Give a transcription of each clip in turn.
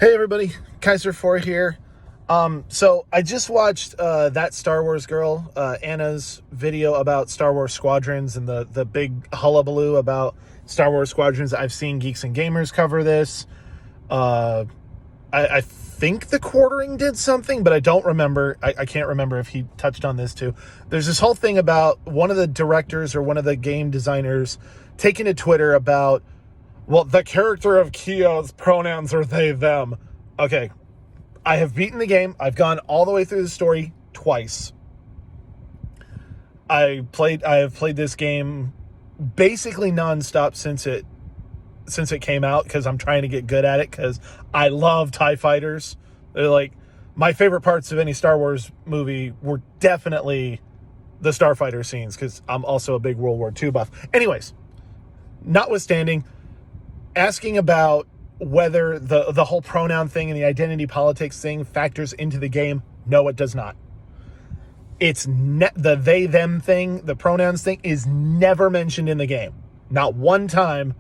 Hey everybody, Kaiser4 here. So I just watched that Star Wars girl, Anna's video about Star Wars Squadrons and the big hullabaloo about Star Wars Squadrons. I've seen Geeks and Gamers cover this. I think the Quartering did something, but I don't remember. I can't remember if he touched on this too. There's this whole thing about one of the directors or one of the game designers taking to Twitter about, well, the character of Keo's pronouns are they, them. Okay, I have beaten the game. I've gone all the way through the story twice. I have played this game basically nonstop since it came out, because I'm trying to get good at it, because I love TIE fighters. They're like my favorite parts of any Star Wars movie were definitely the starfighter scenes, because I'm also a big World War II buff. Anyways, notwithstanding, asking about whether the whole pronoun thing and the identity politics thing factors into the game. No, it does not. It's the they, them thing, the pronouns thing is never mentioned in the game. Not one time.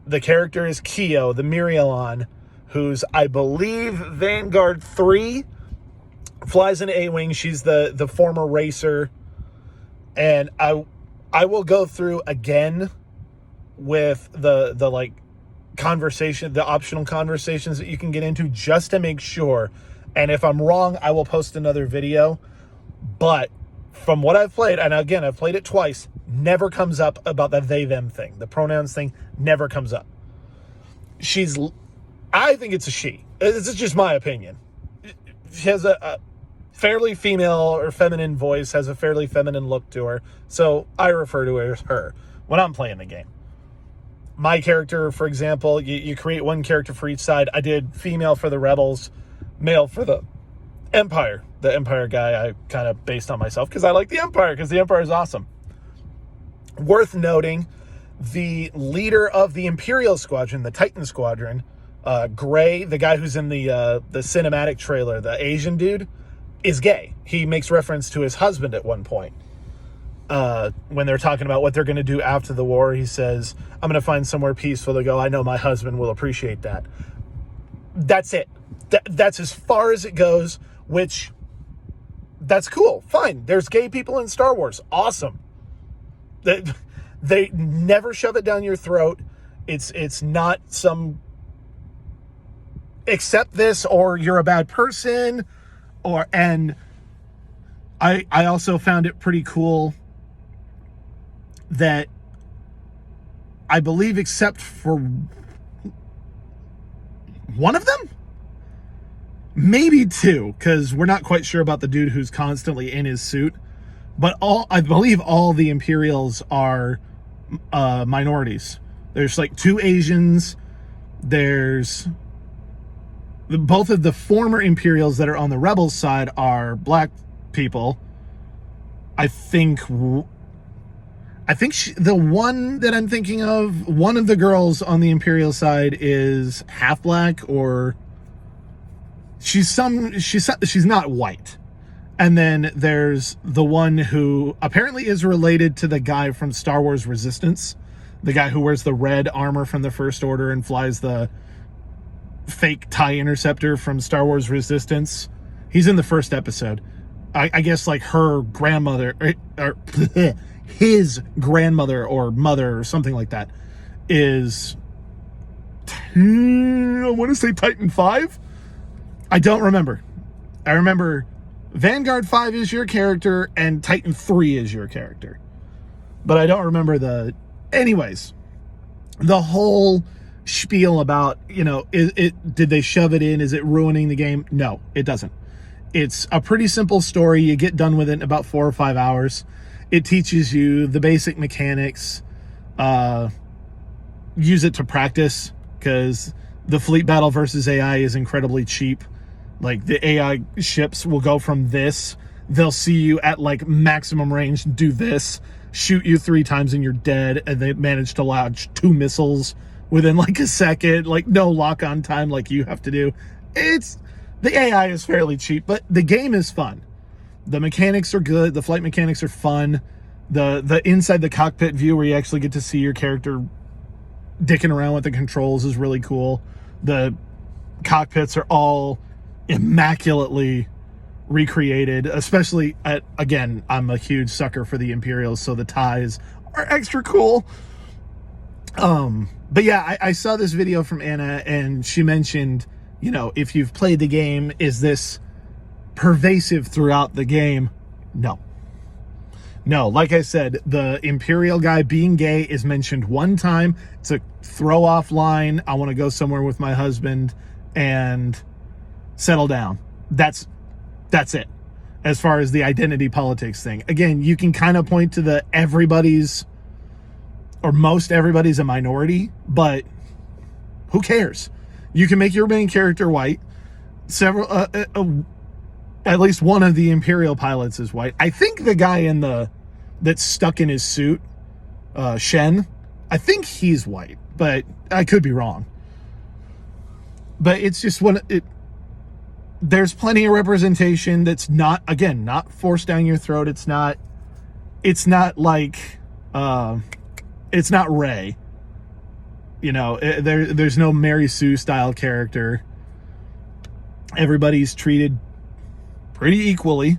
The character is Keo, the Mirielon, who's, I believe, Vanguard 3, flies an A-Wing. She's the former racer. And I will go through again with the like conversation, the optional conversations that you can get into, just to make sure. And if I'm wrong, I will post another video. But from what I've played, and again, I've played it twice, never comes up about the they, them thing. The pronouns thing never comes up. I think it's a she. This is just my opinion. She has a fairly female or feminine voice, has a fairly feminine look to her. So I refer to her as her when I'm playing the game. My character, for example, you create one character for each side. I did female for the Rebels, male for the Empire. The Empire guy I kind of based on myself because I like the Empire, because the Empire is awesome. Worth noting, the leader of the Imperial Squadron, the Titan Squadron, Gray, the guy who's in the cinematic trailer, the Asian dude, is gay. He makes reference to his husband at one point. When they're talking about what they're going to do after the war, he says, I'm going to find somewhere peaceful to go. I know my husband will appreciate that. That's it. That's as far as it goes, which, that's cool. Fine. There's gay people in Star Wars. Awesome. They never shove it down your throat. It's not some, accept this or you're a bad person. And I also found it pretty cool that I believe, except for one of them, maybe two, because we're not quite sure about the dude who's constantly in his suit, but I believe all the Imperials are minorities. There's like two Asians. There's both of the former Imperials that are on the Rebels side are black people. I think the one that I'm thinking of, one of the girls on the Imperial side is half black, or she's not white. And then there's the one who apparently is related to the guy from Star Wars Resistance, the guy who wears the red armor from the First Order and flies the fake TIE Interceptor from Star Wars Resistance. He's in the first episode. I guess like her grandmother, or his grandmother or mother or something like that is, I want to say Titan 5? I don't remember. I remember Vanguard 5 is your character and Titan 3 is your character. But I don't remember anyways, the whole spiel about, did they shove it in? Is it ruining the game? No, it doesn't. It's a pretty simple story. You get done with it in about 4 or 5 hours. It teaches you the basic mechanics. Use it to practice, because the fleet battle versus AI is incredibly cheap. Like, the AI ships will go from this. They'll see you at like maximum range, do this, shoot you 3 times and you're dead. And they manage to launch 2 missiles within like a second, like no lock on time like you have to do. The AI is fairly cheap, but the game is fun. The mechanics are good. The flight mechanics are fun. The inside the cockpit view where you actually get to see your character dicking around with the controls is really cool. The cockpits are all immaculately recreated, especially again, I'm a huge sucker for the Imperials, so the ties are extra cool. But yeah, I saw this video from Anna, and she mentioned, if you've played the game, is this pervasive throughout the game? No, like I said, the Imperial guy being gay is mentioned one time. It's a throw off line. I want to go somewhere with my husband and settle down. That's it. As far as the identity politics thing. Again, you can kind of point to the most everybody's a minority, but who cares? You can make your main character white. At least one of the Imperial pilots is white. I think the guy that's stuck in his suit, Shen, I think he's white, but I could be wrong. But it's just there's plenty of representation that's not forced down your throat. It's not like, it's not Rey. There's no Mary Sue style character. Everybody's treated pretty equally.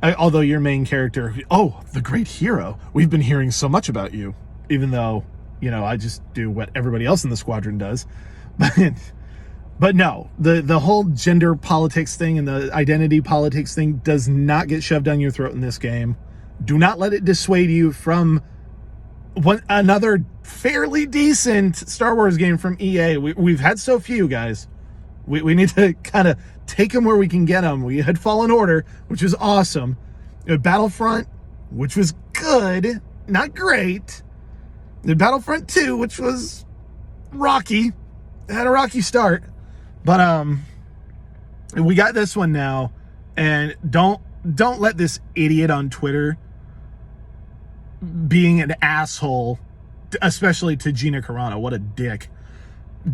Although your main character, the great hero, we've been hearing so much about you, even though, I just do what everybody else in the squadron does. But no, the whole gender politics thing and the identity politics thing does not get shoved down your throat in this game. Do not let it dissuade you from another fairly decent Star Wars game from EA. We've had so few, guys. We need to kind of take them where we can get them. We had Fallen Order, which was awesome. Battlefront, which was good, not great. The Battlefront 2, which was rocky. It had a rocky start. But we got this one now, and don't let this idiot on Twitter being an asshole, especially to Gina Carano. What a dick.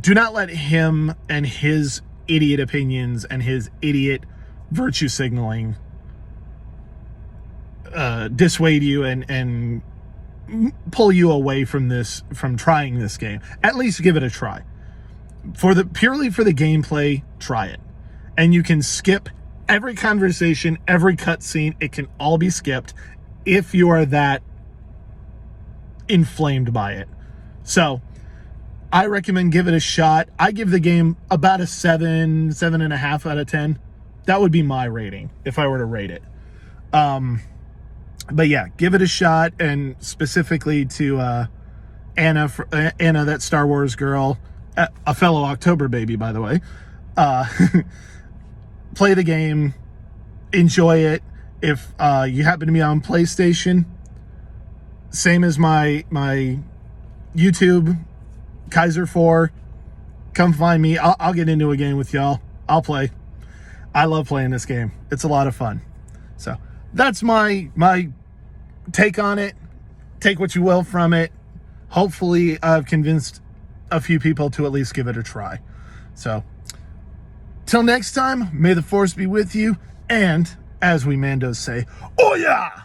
Do not let him and his idiot opinions and his idiot virtue signaling dissuade you and pull you away from trying this game. At least give it a try. Purely for the gameplay, try it. And you can skip every conversation, every cutscene. It can all be skipped if you are that inflamed by it. So I recommend give it a shot. I give the game about a 7.5 out of 10. That would be my rating if I were to rate it. But yeah, give it a shot, and specifically to Anna, that Star Wars girl, a fellow October baby, by the way. Play the game, enjoy it. If you happen to be on PlayStation, same as my YouTube, Kaiser 4, come find me. I'll get into a game with y'all. I'll play. I love playing this game. It's a lot of fun. So that's my take on it. Take what you will from it. Hopefully I've convinced a few people to at least give it a try. So till next time, may the force be with you, and as we Mandos say, oh yeah!